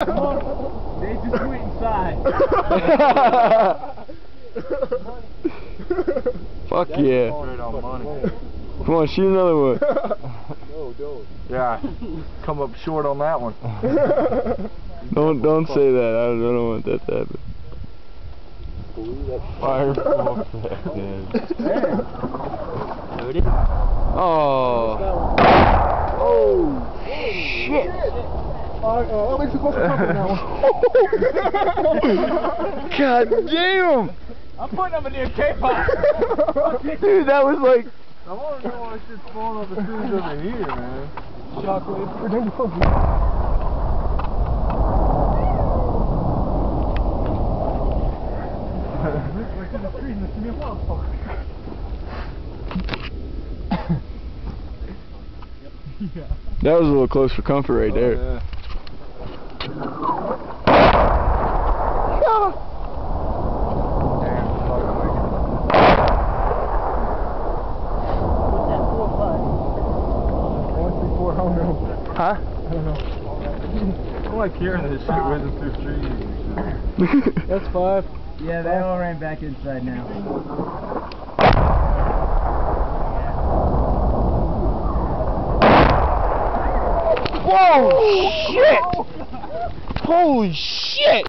Come on. They just went inside. Fuck yeah. Straight on money. Come on, shoot another one. No, don't. Yeah, come up short on that one. Don't say that. I don't want that to happen. Fire off that. Oh. Oh, Shit. that makes it close to now. God damn. I'm putting them in the K-pop. Dude, that was like... I want to know why shit's falling off the trees over here, man. Shockwave. That was a little close for comfort right there. Yeah. Huh? I don't know. I like hearing this shit whizzing through trees. That's 5. Yeah, they all ran back inside now. Whoa! Shit! Holy shit!